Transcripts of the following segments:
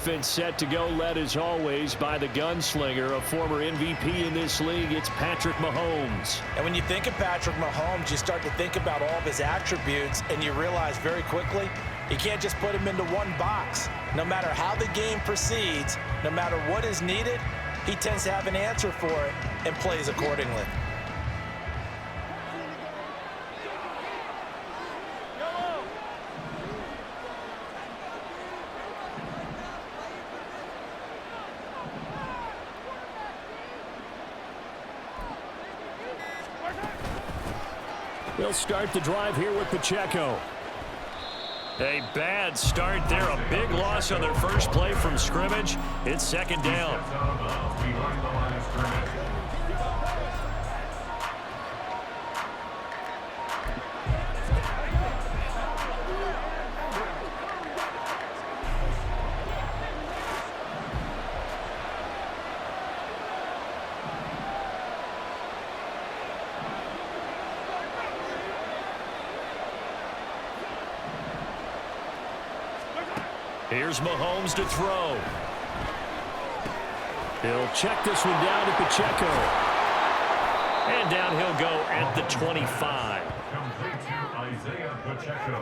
offense set to go, led as always by the gunslinger, a former MVP in this league. It's Patrick Mahomes. And when you think of Patrick Mahomes, you start to think about all of his attributes, and you realize very quickly you can't just put him into one box. No matter how the game proceeds, no matter what is needed, he tends to have an answer for it and plays accordingly. They'll start the drive here with Pacheco. A bad start there. A big loss on their first play from scrimmage. It's second down. Here's Mahomes to throw. He'll check this one down to Pacheco. And down he'll go at the 25. Complete to Isaiah Pacheco.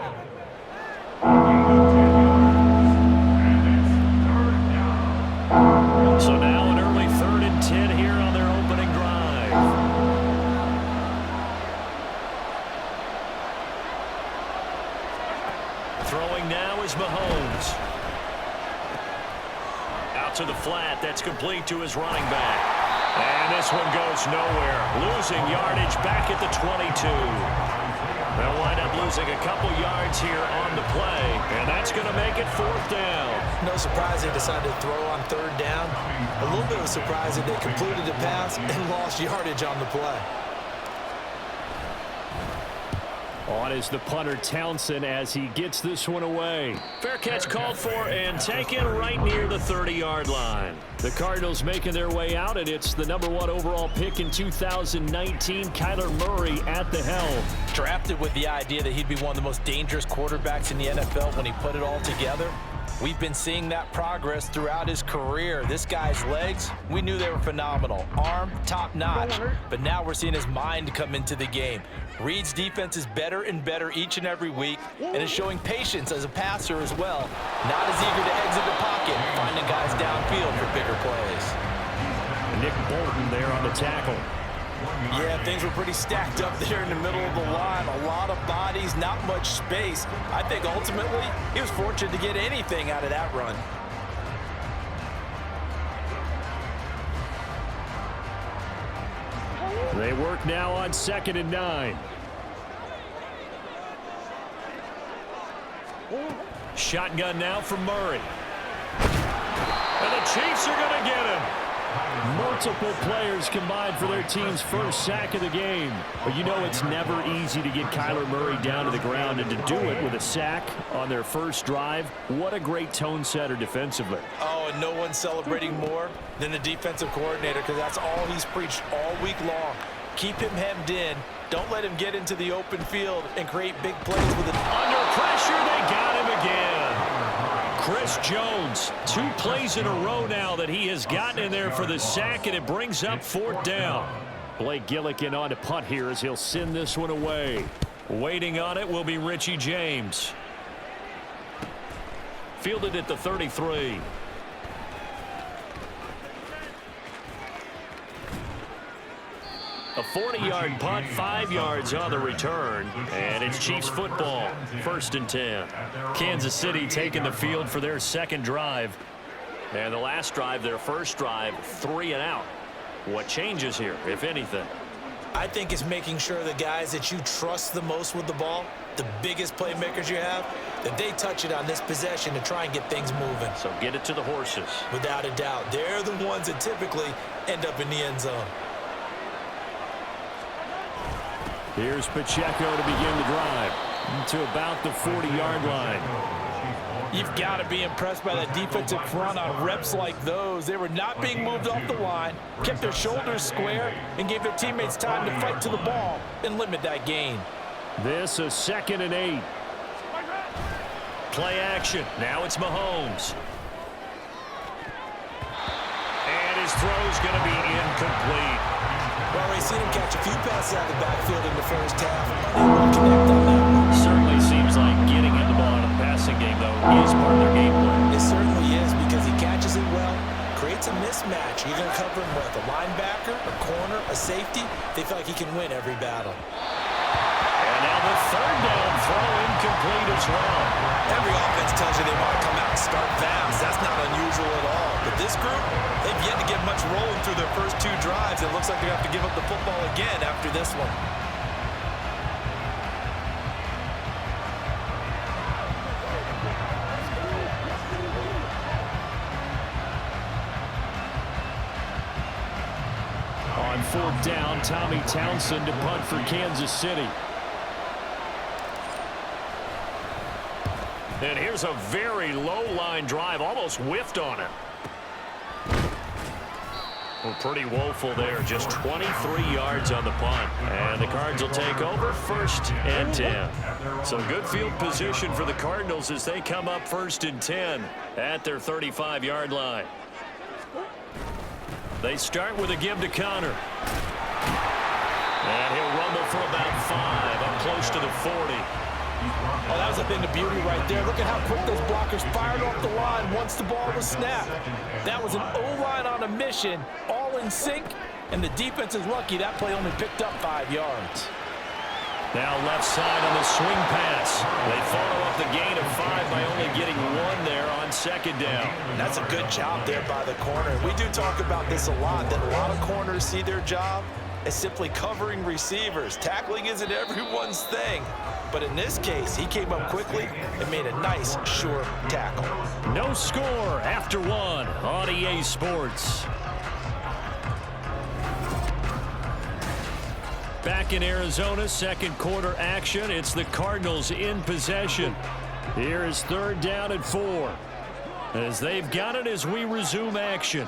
So now an early 3rd and 10 here on their opening drive. Throwing now is Mahomes. Out to the flat. That's complete to his running back. And this one goes nowhere. Losing yardage back at the 22. They'll wind up losing a couple yards here on the play. And that's going to make it 4th down. No surprise they decided to throw on 3rd down. A little bit of a surprise that they completed the pass and lost yardage on the play. On is the punter Townsend as he gets this one away. Fair catch called for and taken right near the 30-yard line. The Cardinals making their way out, and it's the #1 overall pick in 2019, Kyler Murray at the helm. Drafted with the idea that he'd be one of the most dangerous quarterbacks in the NFL when he put it all together. We've been seeing that progress throughout his career. This guy's legs, we knew they were phenomenal. Arm, top-notch. But now we're seeing his mind come into the game. Reed's defense is better and better each and every week, and is showing patience as a passer as well. Not as eager to exit the pocket, finding guys downfield for bigger plays. Nick Bolton there on the tackle. Yeah, things were pretty stacked up there in the middle of the line. A lot of bodies, not much space. I think ultimately he was fortunate to get anything out of that run. They work now on 2nd and 9. Shotgun now from Murray. And the Chiefs are going to get him. Multiple players combined for their team's first sack of the game. But you know it's never easy to get Kyler Murray down to the ground, and to do it with a sack on their first drive, what a great tone setter defensively. Oh, and no one's celebrating more than the defensive coordinator, because that's all he's preached all week long. Keep him hemmed in. Don't let him get into the open field and create big plays with it. Under pressure, they got him again. Chris Jones, 2 plays in a row now that he has gotten in there for the sack, and it brings up 4th down. Blake Gillikin on to punt here as he'll send this one away. Waiting on it will be Richie James. Fielded at the 33. A 40-yard punt, 5 yards on the return, and it's Chiefs football, 1st and 10. Kansas City taking the field for their second drive. And the last drive, their first drive, 3 and out. What changes here, if anything? I think it's making sure the guys that you trust the most with the ball, the biggest playmakers you have, that they touch it on this possession to try and get things moving. So get it to the horses. Without a doubt. They're the ones that typically end up in the end zone. Here's Pacheco to begin the drive to about the 40-yard line. You've got to be impressed by that defensive front on reps like those. They were not being moved off the line, kept their shoulders square, and gave their teammates time to fight to the ball and limit that gain. This is 2nd and 8. Play action. Now it's Mahomes. throw's going to be incomplete. Well, we've seen him catch a few passes out of the backfield in the first half. Unable to connect on that one. Certainly seems like getting him the ball in the passing game, though, is part of their game plan. It certainly is because he catches it well, creates a mismatch. You're going to cover him with a linebacker, a corner, a safety. They feel like he can win every battle. And now the third down throw incomplete as well. Every offense tells you they want to come out and start fast. That's not unusual at all. But this group, they've yet to get much rolling through their first two drives. It looks like they have to give up the football again after this one. On fourth down, Tommy Townsend to punt for Kansas City. And here's a very low-line drive, almost whiffed on it. Well, pretty woeful there, just 23 yards on the punt. And the Cards will take over, 1st and 10. So good field position for the Cardinals as they come up 1st and 10 at their 35-yard line. They start with a give to Connor. And he'll rumble for about 5, up close to the 40. Oh, that was a thing of beauty right there. Look at how quick those blockers fired off the line once the ball was snapped. That was an O-line on a mission, all in sync, and the defense is lucky that play only picked up 5 yards. Now left side on the swing pass. They follow up the gain of 5 by only getting 1 there on 2nd down. That's a good job there by the corner. We do talk about this a lot, that a lot of corners see their job as simply covering receivers. Tackling isn't everyone's thing. But in this case, he came up quickly and made a nice, sure tackle. No score after 1 on EA Sports. Back in Arizona, 2nd quarter action. It's the Cardinals in possession. Here is 3rd down and 4. As they've got it as we resume action.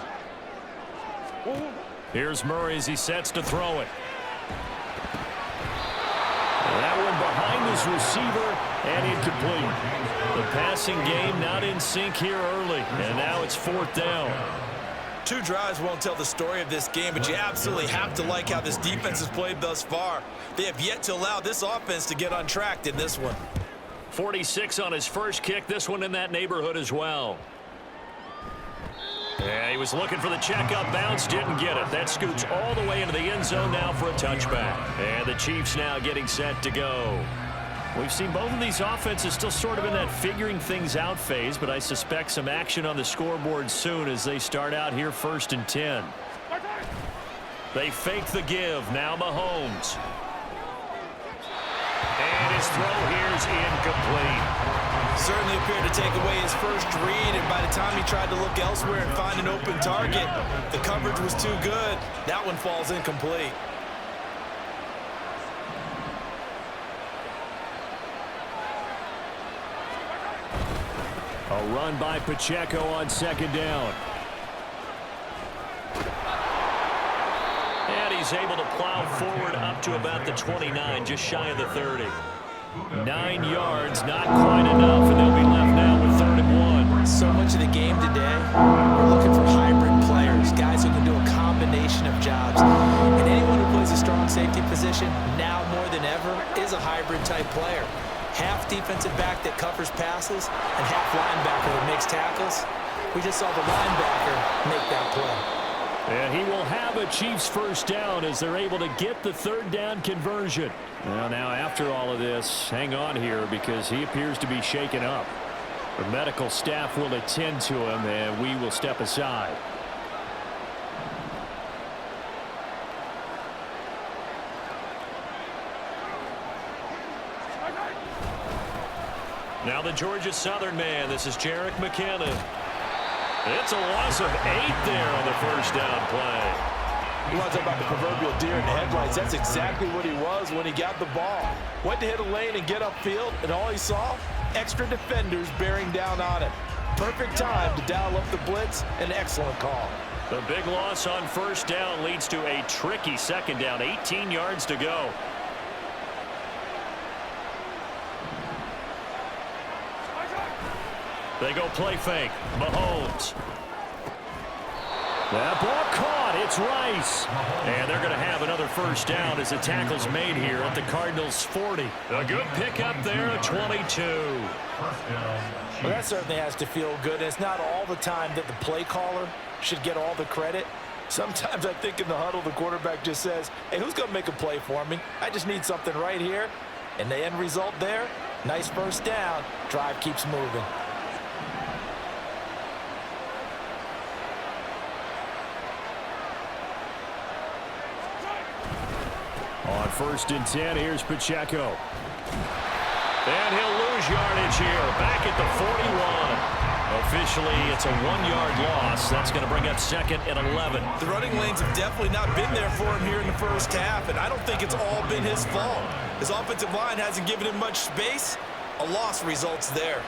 Here's Murray as he sets to throw it. That one behind his receiver and incomplete. The passing game not in sync here early, and now it's 4th down. 2 drives won't tell the story of this game, but you absolutely have to like how this defense has played thus far. They have yet to allow this offense to get untracked in this one. 46 on his first kick, this one in that neighborhood as well. Yeah, he was looking for the checkup bounce, didn't get it. That scoots all the way into the end zone now for a touchback. And the Chiefs now getting set to go. We've seen both of these offenses still sort of in that figuring things out phase, but I suspect some action on the scoreboard soon as they start out here 1st and 10. They fake the give, now Mahomes. And his throw here is incomplete. Certainly appeared to take away his first read, and by the time he tried to look elsewhere and find an open target, the coverage was too good. That one falls incomplete. A run by Pacheco on 2nd down. And he's able to plow forward up to about the 29, just shy of the 30. 9 yards, not quite enough, and they'll be left now with 3rd and 1. So much of the game today, we're looking for hybrid players, guys who can do a combination of jobs. And anyone who plays a strong safety position, now more than ever, is a hybrid type player. Half defensive back that covers passes, and half linebacker that makes tackles. We just saw the linebacker make that play. And he will have a Chiefs 1st down as they're able to get the 3rd down conversion. Well, now after all of this, hang on here because he appears to be shaken up. The medical staff will attend to him, and we will step aside. Now the Georgia Southern man, this is Jerick McKinnon. It's a loss of 8 there on the 1st down play. You want to talk about the proverbial deer in the headlights. That's exactly what he was when he got the ball. Went to hit a lane and get upfield, and all he saw, extra defenders bearing down on him. Perfect time to dial up the blitz. An excellent call. The big loss on 1st down leads to a tricky 2nd down. 18 yards to go. They go play fake. Mahomes. That ball caught. It's Rice. And they're going to have another first down as the tackle's made here at the Cardinals' 40. A good pickup there at 22. Well, that certainly has to feel good. It's not all the time that the play caller should get all the credit. Sometimes I think in the huddle, the quarterback just says, hey, who's going to make a play for me? I just need something right here. And the end result there, nice first down. Drive keeps moving. On 1st and 10, here's Pacheco. And he'll lose yardage here, back at the 41. Officially, it's a 1-yard loss. That's going to bring up 2nd and 11. The running lanes have definitely not been there for him here in the first half, and I don't think it's all been his fault. His offensive line hasn't given him much space. A loss results there.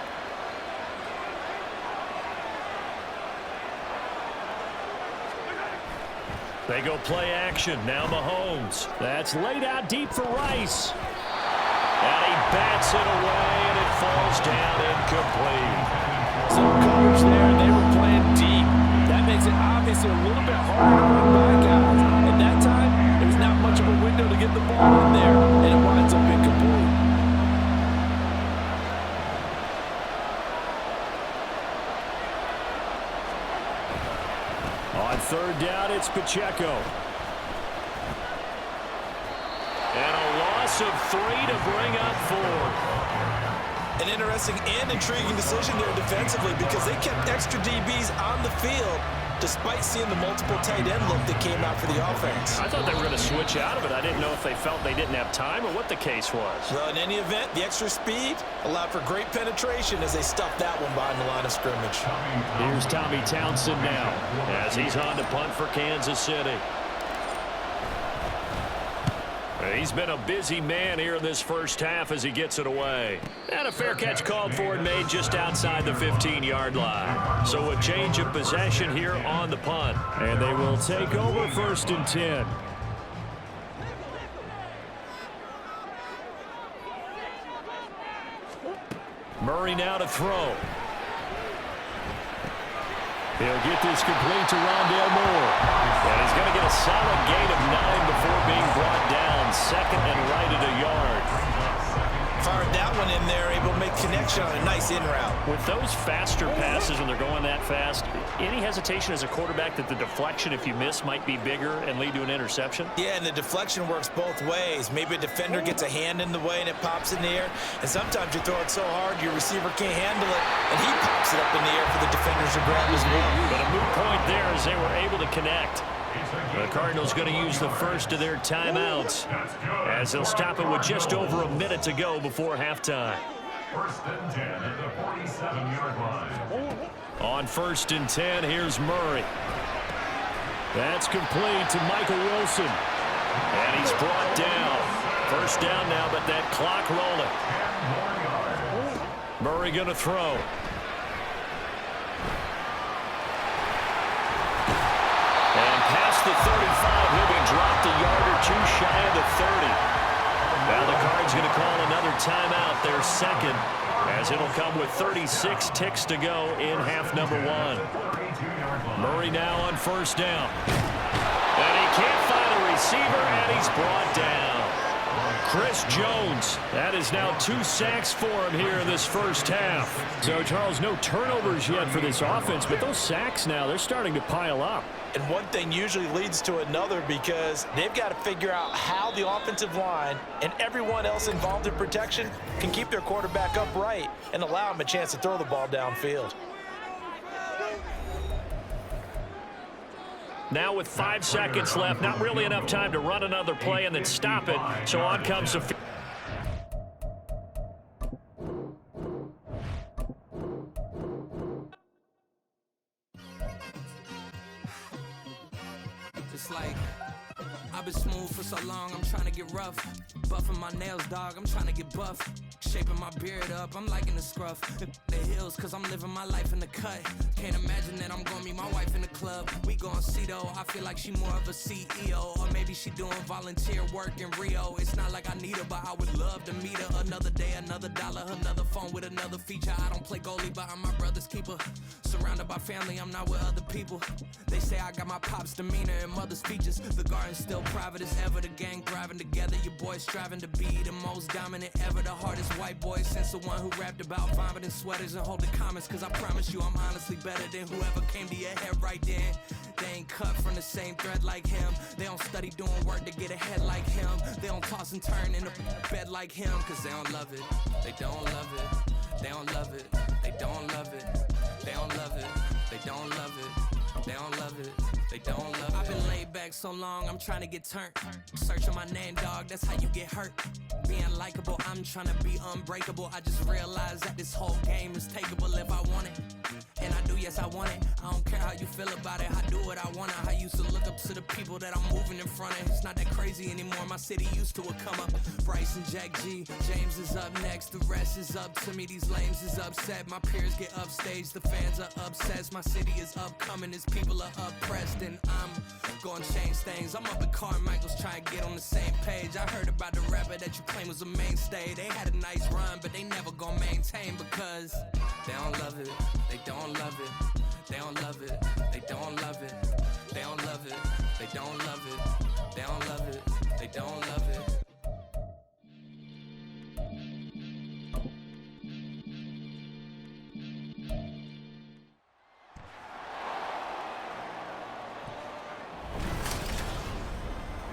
They go play action. Now Mahomes. That's laid out deep for Rice. And he bats it away, and it falls down incomplete. Some coverage there, and they were playing deep. That makes it obviously a little bit harder to run by guys. At that time, there was not much of a window to get the ball in there, and it winds up incomplete. On 3rd down, it's Pacheco. And a loss of 3 to bring up 4. An interesting and intriguing decision there defensively because they kept extra DBs on the field despite seeing the multiple tight end look that came out for the offense. I thought they were going to switch out of it. I didn't know if they felt they didn't have time or what the case was. Well, in any event, the extra speed allowed for great penetration as they stuffed that one behind the line of scrimmage. Here's Tommy Townsend now as he's on to punt for Kansas City. He's been a busy man here in this first half as he gets it away. And a fair catch called for and made just outside the 15-yard line. So a change of possession here on the punt. And they will take over 1st and 10. Murray now to throw. He'll get this complete to Rondale Moore. And he's going to get a solid gain of 9 before being brought down. 2nd and right at a yard. Fired that one in there, able to make connection on a nice in route. With those faster passes when they're going that fast, any hesitation as a quarterback that the deflection, if you miss, might be bigger and lead to an interception? Yeah, and the deflection works both ways. Maybe a defender gets a hand in the way and it pops in the air. And sometimes you throw it so hard your receiver can't handle it, and he pops it up in the air for the defenders to grab as well. But a moot point there as they were able to connect. The Cardinals going to use the first of their timeouts as they'll stop it with just over a minute to go before halftime. 1st and 10 at the 47-yard line. On 1st and 10, here's Murray. That's complete to Michael Wilson. And he's brought down. First down now, but that clock rolling. Murray going to throw. The 35, he'll be dropped a yard or 2 shy of the 30. Now the Cards going to call another timeout, their 2nd, as it'll come with 36 ticks to go in half number 1. Murray now on 1st down. And he can't find a receiver, and he's brought down. Chris Jones, that is now 2 sacks for him here in this first half. So, Charles, no turnovers yet for this offense, but those sacks now, they're starting to pile up. And one thing usually leads to another because they've got to figure out how the offensive line and everyone else involved in protection can keep their quarterback upright and allow him a chance to throw the ball downfield. Now with 5 seconds left, not really enough time to run another play and then stop it. So on comes the... Just like I've been smooth for so long, I'm trying to get rough. Buffing my nails, dog, I'm trying to get buff. Shaping my beard up, I'm liking the scruff. The hills, cause I'm living my life in the cut. Can't imagine that I'm gonna meet my wife in the club. We gon' see though, I feel like she more of a CEO. Or maybe she doing volunteer work in Rio. It's not like I need her, but I would love to meet her. Another day, another dollar, another phone with another feature. I don't play goalie, but I'm my brother's keeper. Surrounded by family, I'm not with other people. They say I got my pop's demeanor and mother's features. The garden's still private as ever, the gang thriving together. Your boys striving to be the most dominant ever. The hardest white boy since the one who rapped about vomiting sweaters and holding comments. Cause I promise you I'm honestly better than whoever came to your head right then. They ain't cut from the same thread like him. They don't study doing work to get ahead like him. They don't toss and turn in the bed like him. Cause they don't love it, they don't love it. They don't love it, they don't love it. They don't love it, they don't love it. They don't love it, they don't love it. I've been laid back so long, I'm trying to get turned. Searching my name, dog, that's how you get hurt. Being likable, I'm trying to be unbreakable. I just realized that this whole game is takeable if I want it. And I do, yes, I want it. I don't care how you feel about it, I do what I want it. I used to look up to the people that I'm moving in front of. It's not that crazy anymore, my city used to a come up. Bryce and Jack G, James is up next. The rest is up to me, these lames is upset. My peers get upstage, the fans are obsessed. My city is upcoming, these people are oppressed. And I'm gonna change things. I'm up at Carmichael's trying to get on the same page. I heard about the rapper that you claim was a mainstay. They had a nice run, but they never gonna maintain because they don't love it, they don't love it. They don't love it, they don't love it. They don't love it, they don't love it. They don't love it, they don't love it.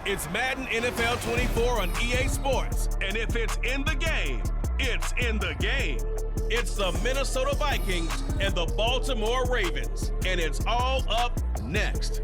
It's Madden NFL 24 on EA Sports. And if it's in the game, it's in the game. It's the Minnesota Vikings and the Baltimore Ravens. And it's all up next.